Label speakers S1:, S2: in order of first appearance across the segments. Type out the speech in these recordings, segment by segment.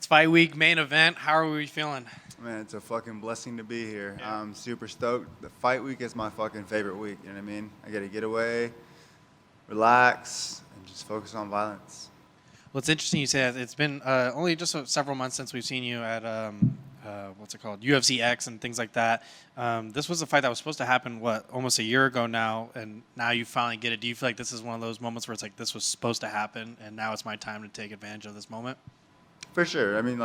S1: It's fight week, main event. How are we feeling?
S2: Man, it's a fucking blessing to be here. Yeah. I'm super stoked. The fight week is my fucking favorite week. You know what I mean? I get to get away, relax, and just focus on violence.
S1: Well, it's interesting you say that. It's been only just several months since we've seen you at what's it called, UFC X and things like that. This was a fight that was supposed to happen almost a year ago now, and now you finally get it. Do you feel like this is one of those moments where it's like this was supposed to happen, and now it's my time to take advantage of this moment?
S2: For sure. I mean,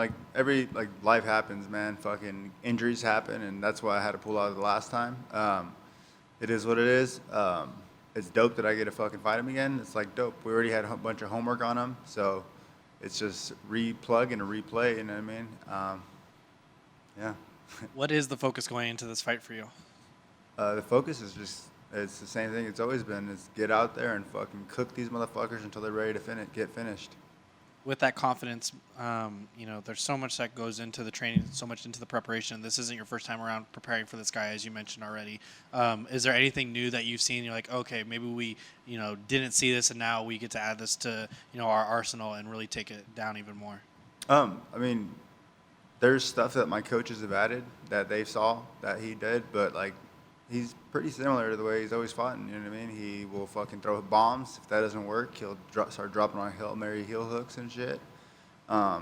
S2: life happens, man. Fucking injuries happen, and that's why I had to pull out the last time. It is what it is. It's dope that I get to fucking fight him again. It's like dope. We already had a bunch of homework on him, so it's just replug and a replay. You know what I mean? Yeah.
S1: What is the focus going into this fight for you?
S2: The focus is it's the same thing it's always been. Is get out there and fucking cook these motherfuckers until they're ready to get finished.
S1: With that confidence, there's so much that goes into the training, so much into the preparation. This isn't your first time around preparing for this guy, as you mentioned already. Is there anything new that you've seen? You're like, okay, maybe we, didn't see this, and now we get to add this to, our arsenal and really take it down even more.
S2: I mean, there's stuff that my coaches have added that they saw that he did, but he's pretty similar to the way he's always fought. You know what I mean? He will fucking throw bombs. If that doesn't work, he'll start dropping on Hail Mary heel hooks and shit. I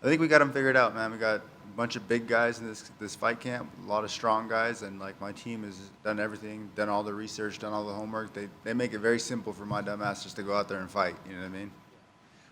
S2: think we got him figured out, man. We got a bunch of big guys in this fight camp, a lot of strong guys, and my team has done everything, done all the research, done all the homework. They make it very simple for my dumb ass just to go out there and fight. You know what I mean?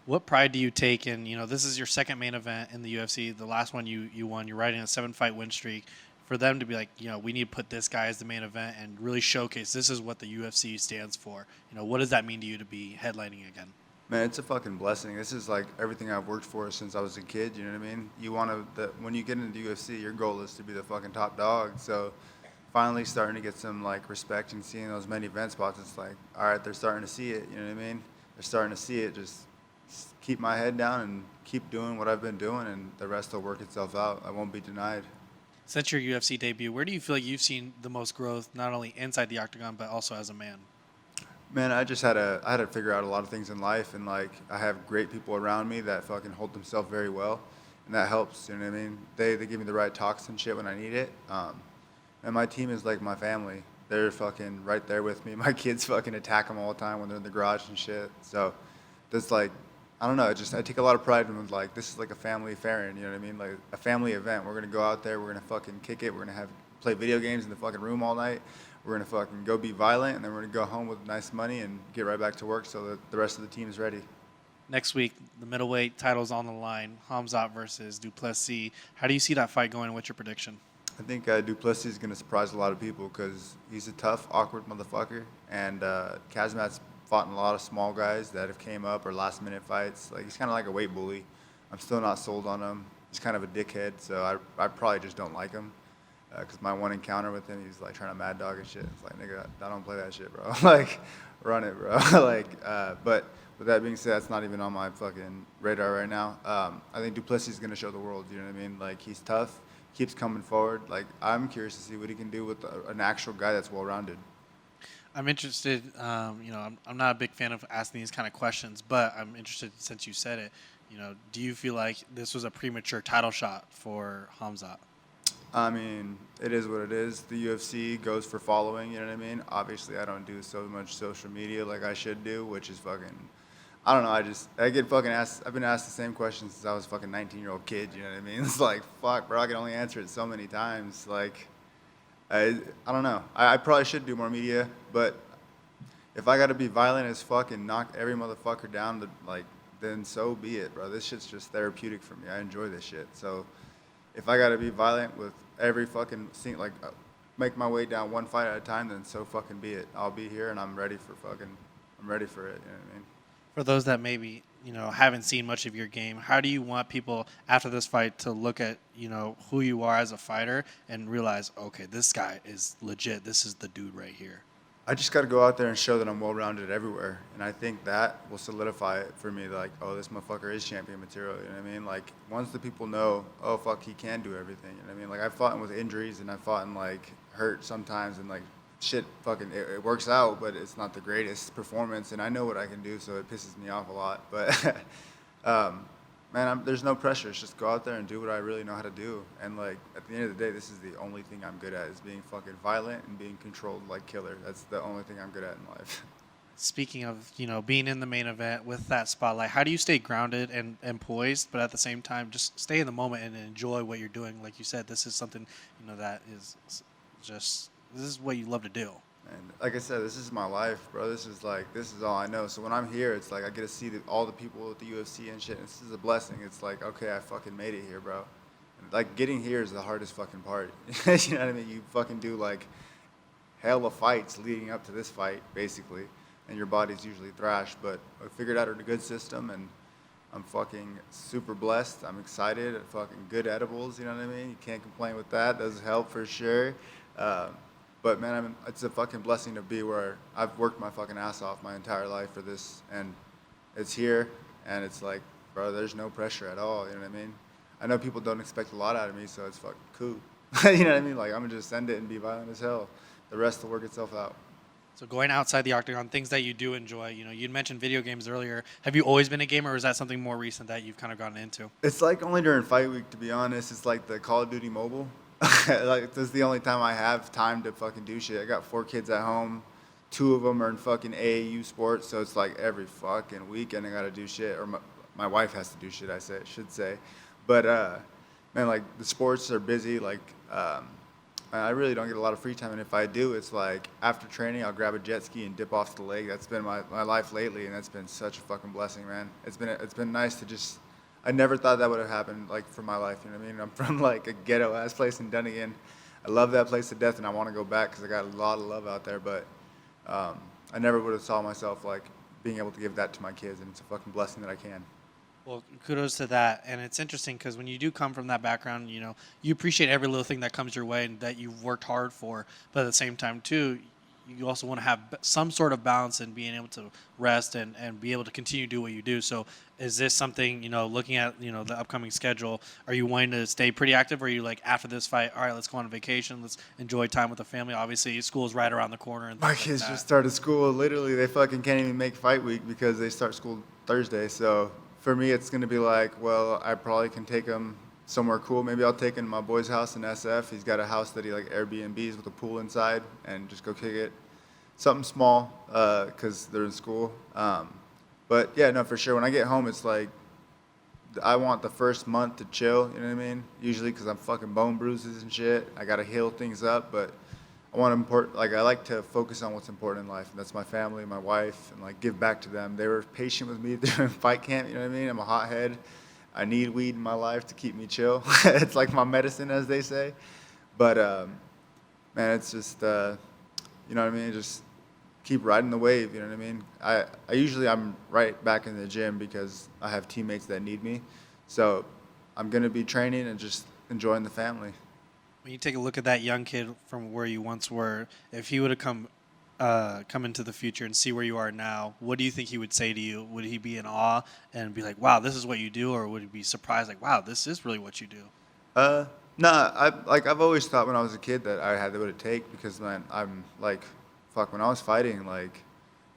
S1: What pride do you take in, this is your second main event in the UFC. The last one you won. You're riding a 7-fight win streak. For them to be like, we need to put this guy as the main event and really showcase this is what the UFC stands for. What does that mean to you to be headlining again?
S2: Man, it's a fucking blessing. This is everything I've worked for since I was a kid. You know what I mean? When you get into the UFC, your goal is to be the fucking top dog. So finally starting to get some respect and seeing those main event spots, it's like, all right, they're starting to see it. You know what I mean? They're starting to see it. Just keep my head down and keep doing what I've been doing, and the rest will work itself out. I won't be denied.
S1: Since your UFC debut, where do you feel like you've seen the most growth, not only inside the octagon, but also as a man?
S2: Man, I had to figure out a lot of things in life, and I have great people around me that fucking hold themselves very well, and that helps. You know what I mean? They give me the right talks and shit when I need it. And my team is like my family. They're fucking right there with me. My kids fucking attack them all the time when they're in the garage and shit. So there's I don't know. I take a lot of pride in this is like a family affair, you know what I mean? Like a family event. We're gonna go out there. We're gonna fucking kick it. We're gonna play video games in the fucking room all night. We're gonna fucking go be violent, and then we're gonna go home with nice money and get right back to work so that the rest of the team is ready.
S1: Next week, the middleweight title's on the line. Khamzat versus Duplessis. How do you see that fight going? What's your prediction?
S2: I think Duplessis is gonna surprise a lot of people because he's a tough, awkward motherfucker, and Khamzat's fought in a lot of small guys that have came up or last-minute fights. He's kind of like a weight bully. I'm still not sold on him. He's kind of a dickhead, so I probably just don't like him. Because my one encounter with him, he's trying to mad dog and shit. It's like, nigga, I don't play that shit, bro. Run it, bro. But with that being said, that's not even on my fucking radar right now. I think Duplessis is gonna show the world. You know what I mean? He's tough, keeps coming forward. I'm curious to see what he can do with an actual guy that's well-rounded.
S1: I'm interested, I'm not a big fan of asking these kind of questions, but I'm interested since you said it. Do you feel like this was a premature title shot for Khamzat?
S2: I mean, it is what it is. The UFC goes for following, you know what I mean? Obviously, I don't do so much social media like I should do, which is fucking, I don't know, I get fucking asked, I've been asked the same question since I was a fucking 19-year-old kid, you know what I mean? It's fuck, bro, I can only answer it so many times. I don't know. I probably should do more media, but if I got to be violent as fuck and knock every motherfucker down, then so be it, bro. This shit's just therapeutic for me. I enjoy this shit. So if I got to be violent with every fucking scene, make my way down one fight at a time, then so fucking be it. I'll be here and I'm ready for it. You know what I mean?
S1: For those that maybe, haven't seen much of your game, how do you want people after this fight to look at, who you are as a fighter and realize, okay, this guy is legit. This is the dude right here.
S2: I just got to go out there and show that I'm well-rounded everywhere. And I think that will solidify it for me. Oh, this motherfucker is champion material. You know what I mean? Once the people know, oh, fuck, he can do everything. You know what I mean? I've fought with injuries and I've fought in, hurt sometimes and, shit fucking it works out, but it's not the greatest performance, and I know what I can do, so it pisses me off a lot. But man, there's no pressure. It's just go out there and do what I really know how to do. And like at the end of the day, this is the only thing I'm good at is being fucking violent and being controlled like killer. That's the only thing I'm good at in life.
S1: Speaking of, being in the main event with that spotlight, how do you stay grounded and poised, but at the same time just stay in the moment and enjoy what you're doing? Like you said, this is something, that is just, this is what you love to do.
S2: And like I said, this is my life, bro. This is all I know. So when I'm here, it's like I get to see all the people at the UFC and shit. And this is a blessing. It's like, okay, I fucking made it here, bro. And like getting here is the hardest fucking part. You know what I mean? You fucking do like hell of fights leading up to this fight, basically, and your body's usually thrashed. But I figured out a good system, and I'm fucking super blessed. I'm excited. Fucking good edibles, you know what I mean? You can't complain with that. Does help for sure. But man, it's a fucking blessing to be where I've worked my fucking ass off my entire life for this, and it's here, and it's like, bro, there's no pressure at all. You know what I mean? I know people don't expect a lot out of me, so it's fucking cool. You know what I mean? Like I'm gonna just send it and be violent as hell. The rest will work itself out.
S1: So going outside the octagon, things that you do enjoy, you'd mentioned video games earlier. Have you always been a gamer, or is that something more recent that you've kind of gotten into?
S2: It's like only during fight week, to be honest. It's like the Call of Duty mobile. Like this is the only time I have time to fucking do shit. I got 4 kids at home. 2 of them are in fucking AAU sports, so it's like every fucking weekend I gotta do shit, or my wife has to do shit. Should say, but man, like the sports are busy. Like I really don't get a lot of free time, and if I do, it's like after training, I'll grab a jet ski and dip off to the lake. That's been my life lately, and that's been such a fucking blessing, man. It's been nice to just. I never thought that would have happened, like, for my life, you know what I mean? I'm from, like, a ghetto-ass place in Dunnigan. I love that place to death, and I want to go back because I got a lot of love out there, but I never would have saw myself, like, being able to give that to my kids, and it's a fucking blessing that I can.
S1: Well, kudos to that. And it's interesting because when you do come from that background, you appreciate every little thing that comes your way and that you've worked hard for. But at the same time, too, you also want to have some sort of balance in being able to rest and be able to continue to do what you do. So is this something, looking at, the upcoming schedule, are you wanting to stay pretty active, or are you like, after this fight, all right, let's go on vacation, let's enjoy time with the family? Obviously, school is right around the corner. And
S2: my kids just started school. Literally, they fucking can't even make fight week because they start school Thursday. So for me, it's going to be like, well, I probably can take them somewhere cool. Maybe I'll take him to my boy's house in SF. He's got a house that he like Airbnbs with a pool inside, and just go kick it. Something small, because they're in school. But yeah, no, for sure. When I get home, it's like I want the first month to chill. You know what I mean? Usually, because I'm fucking bone bruises and shit. I gotta heal things up, but I like to focus on what's important in life, and that's my family, my wife, and like give back to them. They were patient with me during fight camp. You know what I mean? I'm a hothead. I need weed in my life to keep me chill. It's like my medicine, as they say. But man, it's just you know what I mean? Just keep riding the wave, you know what I mean? I'm right back in the gym because I have teammates that need me. So I'm going to be training and just enjoying the family.
S1: When you take a look at that young kid from where you once were, if he would have come into the future and see where you are now, what do you think he would say to you? Would he be in awe and be like, wow, this is what you do? Or would he be surprised, like, wow, this is really what you do?
S2: Nah, I've always thought when I was a kid that I had what it take because, man, I'm like, fuck, when I was fighting, like,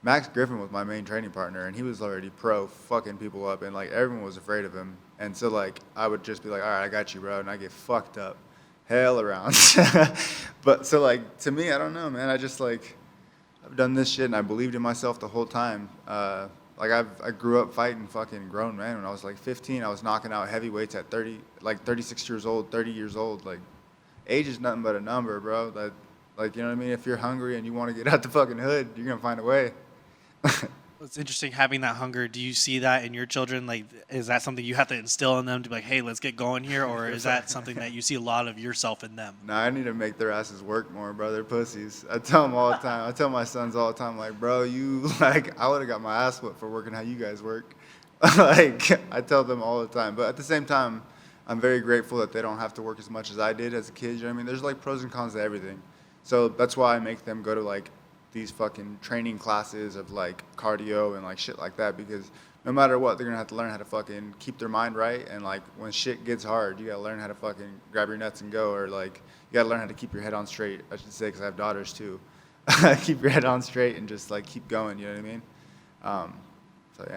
S2: Max Griffin was my main training partner, and he was already pro fucking people up, and, like, everyone was afraid of him. And so, like, I would just be like, all right, I got you, bro, and I get fucked up hell around. But so, like, to me, I don't know, man. I just, like, I've done this shit, and I believed in myself the whole time. Like, I grew up fighting fucking grown men. When I was, like, 15, I was knocking out heavyweights at 36 years old, 30 years old. Like, age is nothing but a number, bro. Like, you know what I mean? If you're hungry and you want to get out the fucking hood, you're going to find a way.
S1: It's interesting having that hunger. Do you see that in your children? Like, is that something you have to instill in them to be like, hey, let's get going here? Or is that something that you see a lot of yourself in them?
S2: Nah, I need to make their asses work more, bro. They're pussies. I tell them all the time. I tell my sons all the time, like, bro, I would have got my ass whipped for working how you guys work. Like, I tell them all the time. But at the same time, I'm very grateful that they don't have to work as much as I did as a kid. You know what I mean? There's, like, pros and cons to everything. So that's why I make them go to, like, these fucking training classes of, like, cardio and, like, shit like that, because no matter what, they're going to have to learn how to fucking keep their mind right. And, like, when shit gets hard, you got to learn how to fucking grab your nuts and go, or, like, you got to learn how to keep your head on straight, I should say, because I have daughters, too. Keep your head on straight and just, like, keep going, you know what I mean? So,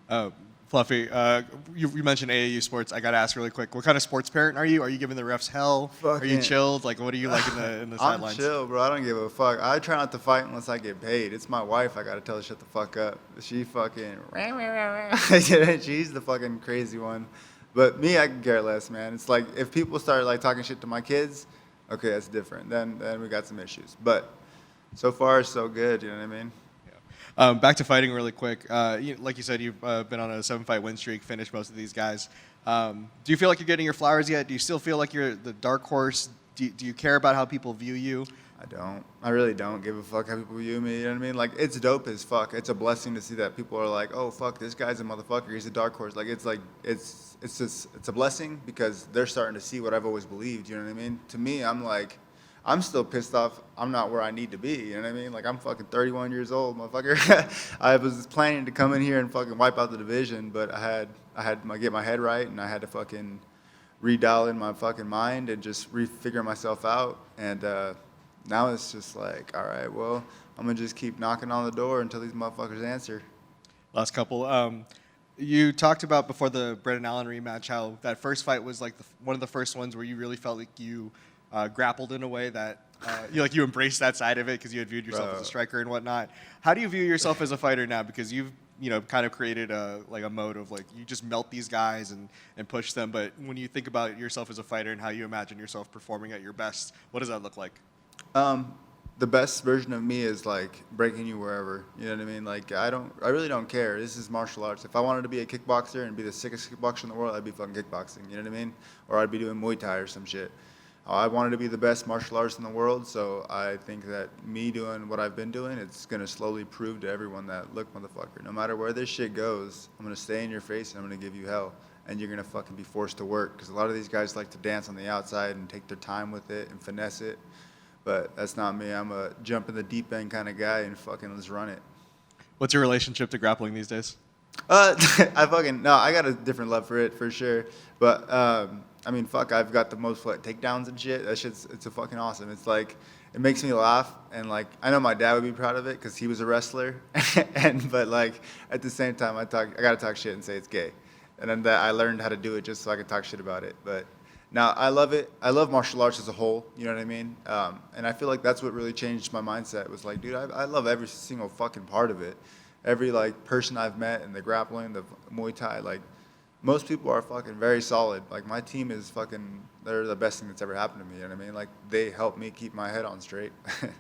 S2: yeah.
S3: Fluffy, you mentioned AAU sports. I got to ask really quick. What kind of sports parent are you? Are you giving the refs hell? Are you chilled? Like, what are you like in the sidelines?
S2: I'm chill, bro. I don't give a fuck. I try not to fight unless I get paid. It's my wife. I got to tell her shut the fuck up. She fucking... She's the fucking crazy one. But me, I can care less, man. It's like if people start like talking shit to my kids, okay, that's different. Then we got some issues. But so far, so good. You know what I mean?
S3: Back to fighting really quick. Like you said, you've been on a 7-fight win streak, finished most of these guys. Do you feel like you're getting your flowers yet? Do you still feel like you're the dark horse? Do you care about how people view you?
S2: I don't. I really don't give a fuck how people view me. You know what I mean? Like, it's dope as fuck. It's a blessing to see that people are like, oh, fuck, this guy's a motherfucker. He's a dark horse. Like, it's a blessing because they're starting to see what I've always believed. You know what I mean? To me, I'm like... I'm still pissed off. I'm not where I need to be. You know what I mean? Like, I'm fucking 31 years old, motherfucker. I was planning to come in here and fucking wipe out the division, but I had to get my head right, and I had to fucking redial in my fucking mind and just refigure myself out. And now it's just like, all right, well, I'm going to just keep knocking on the door until these motherfuckers answer.
S3: Last couple. You talked about before the Brendan Allen rematch how that first fight was like one of the first ones where you really felt like you grappled in a way that you embraced that side of it because you had viewed yourself as a striker and whatnot. How do you view yourself as a fighter now? Because you've kind of created a mode of like you just melt these guys and push them. But when you think about yourself as a fighter and how you imagine yourself performing at your best, what does that look like?
S2: The best version of me is like breaking you wherever. You know what I mean? Like I really don't care. This is martial arts. If I wanted to be a kickboxer and be the sickest kickboxer in the world, I'd be fucking kickboxing. You know what I mean? Or I'd be doing Muay Thai or some shit. I wanted to be the best martial artist in the world, so I think that me doing what I've been doing, it's going to slowly prove to everyone that, look, motherfucker, no matter where this shit goes, I'm going to stay in your face and I'm going to give you hell, and you're going to fucking be forced to work, because a lot of these guys like to dance on the outside and take their time with it and finesse it, but that's not me. I'm a jump in the deep end kind of guy, and fucking let's run it.
S3: What's your relationship to grappling these days?
S2: I got a different love for it, for sure, but... I mean, fuck, I've got the most takedowns and shit. It's a fucking awesome. It's like, it makes me laugh. And like, I know my dad would be proud of it because he was a wrestler. But like, at the same time, I got to talk shit and say it's gay. And then I learned how to do it just so I could talk shit about it. But now I love it. I love martial arts as a whole. You know what I mean? And I feel like that's what really changed my mindset. It was like, dude, I love every single fucking part of it. Every like person I've met in the grappling, the Muay Thai, like, most people are fucking very solid. Like, my team is fucking, they're the best thing that's ever happened to me, you know what I mean? Like, they help me keep my head on straight.
S3: And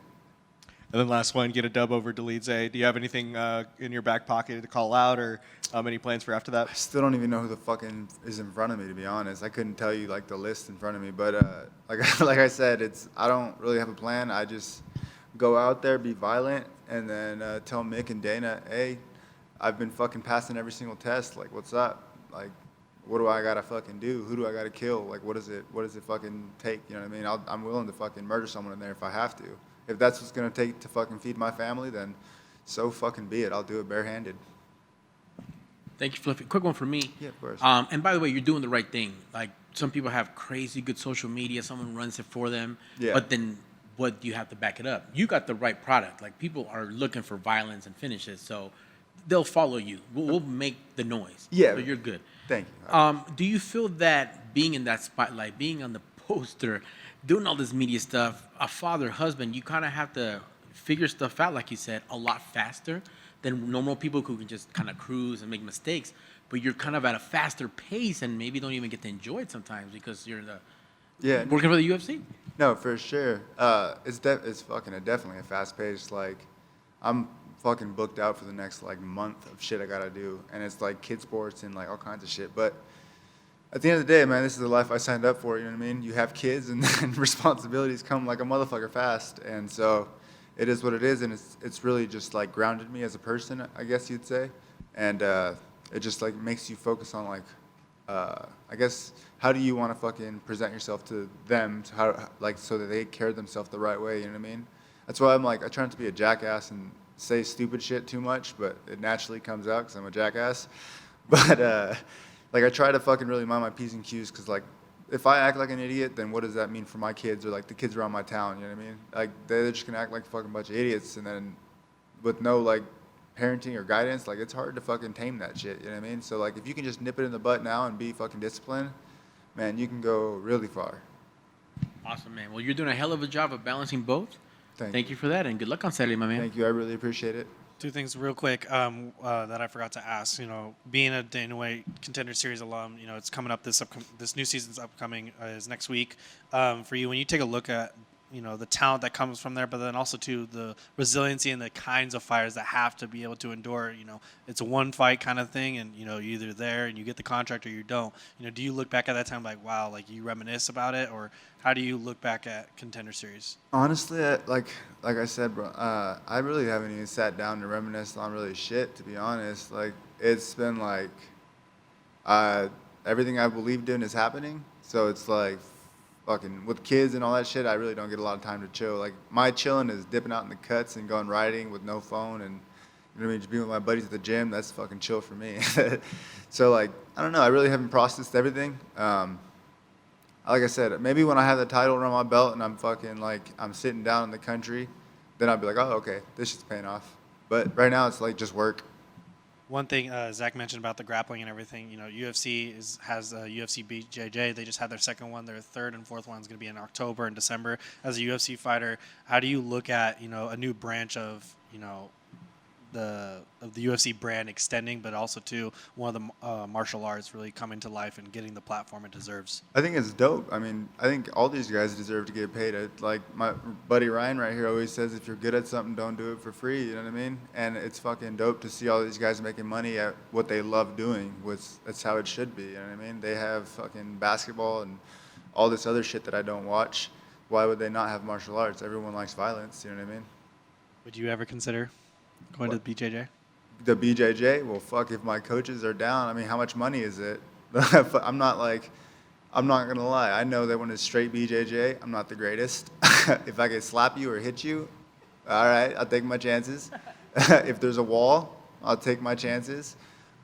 S3: then last one, get a dub over Dolidze. Do you have anything in your back pocket to call out, or any plans for after that?
S2: I still don't even know who the fucking is in front of me, to be honest. I couldn't tell you, like, the list in front of me. But, like I said, I don't really have a plan. I just go out there, be violent, and then tell Mick and Dana, hey, I've been fucking passing every single test. Like, what's up? Like, what do I gotta fucking do? Who do I gotta kill? Like, what does it fucking take? You know what I mean? I'm willing to fucking murder someone in there if I have to. If that's what's gonna take to fucking feed my family, then so fucking be it. I'll do it barehanded.
S4: Thank you, Fluffy. Quick one for me.
S2: Yeah, of course.
S4: And by the way, you're doing the right thing. Like, some people have crazy good social media. Someone runs it for them.
S2: Yeah.
S4: But then what do you have to back it up? You got the right product. Like, people are looking for violence and finishes, so they'll follow you. We'll make the noise.
S2: Yeah.
S4: So you're good.
S2: Thank you.
S4: Do you feel that being in that spotlight, being on the poster, doing all this media stuff, a father, husband, you kind of have to figure stuff out, like you said, a lot faster than normal people who can just kind of cruise and make mistakes, but you're kind of at a faster pace and maybe don't even get to enjoy it sometimes because you're working for the UFC?
S2: No, for sure. It's definitely a fast pace. Like, I'm fucking booked out for the next like month of shit I gotta do, and it's like kid sports and like all kinds of shit. But at the end of the day, man, this is the life I signed up for. You know what I mean? You have kids, and then responsibilities come like a motherfucker fast, and so it is what it is, and it's really just like grounded me as a person, I guess you'd say, and it just like makes you focus on like I guess how do you want to fucking present yourself to them, so that they carry themselves the right way. You know what I mean? That's why I'm like, I try not to be a jackass and say stupid shit too much, but it naturally comes out because I'm a jackass. But like, I try to fucking really mind my P's and Q's, because like, if I act like an idiot, then what does that mean for my kids or like the kids around my town? You know what I mean? Like, they're just gonna act like a fucking bunch of idiots, and then with no like parenting or guidance, like it's hard to fucking tame that shit. You know what I mean? So like if you can just nip it in the butt now and be fucking disciplined, man, you can go really far.
S4: Awesome, man. Well, you're doing a hell of a job of balancing both.
S2: Thank
S4: You for that, and good luck on Saturday, my man.
S2: Thank you. I really appreciate it.
S1: Two things real quick that I forgot to ask. You know, being a Dana White Contender Series alum, you know, it's coming up this new season's upcoming is next week. For you, when you take a look at, you know, the talent that comes from there, but then also too the resiliency and the kinds of fighters that have to be able to endure. You know, it's a one fight kind of thing, and you know, you're either there and you get the contract or you don't. You know, do you look back at that time like, wow, like you reminisce about it, or how do you look back at Contender Series?
S2: Honestly, like I said, bro, I really haven't even sat down to reminisce on really shit, to be honest. Like, it's been like everything I believed in is happening. So it's like fucking with kids and all that shit, I really don't get a lot of time to chill. Like, my chilling is dipping out in the cuts and going riding with no phone and, you know what I mean, just being with my buddies at the gym. That's fucking chill for me. So, like, I don't know. I really haven't processed everything. Like I said, maybe when I have the title around my belt and I'm fucking, like, I'm sitting down in the country, then I'll be like, oh, okay, this shit's paying off. But right now, it's, like, just work.
S1: One thing Zach mentioned about the grappling and everything, you know, UFC has UFC BJJ. They just had their second one. Their third and fourth one is going to be in October and December. As a UFC fighter, how do you look at, you know, a new branch of, you know, the UFC brand extending, but also to one of the martial arts really coming to life and getting the platform it deserves?
S2: I think it's dope. I mean, I think all these guys deserve to get paid. Like my buddy Ryan right here always says, if you're good at something, don't do it for free. You know what I mean? And it's fucking dope to see all these guys making money at what they love doing. That's how it should be. You know what I mean? They have fucking basketball and all this other shit that I don't watch. Why would they not have martial arts? Everyone likes violence. You know what I mean?
S1: Would you ever consider going to the BJJ?
S2: The BJJ? Well, fuck, if my coaches are down, I mean, how much money is it? I'm not going to lie. I know that when it's straight BJJ, I'm not the greatest. If I can slap you or hit you, all right, I'll take my chances. If there's a wall, I'll take my chances.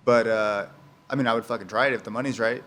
S2: But, I mean, I would fucking try it if the money's right.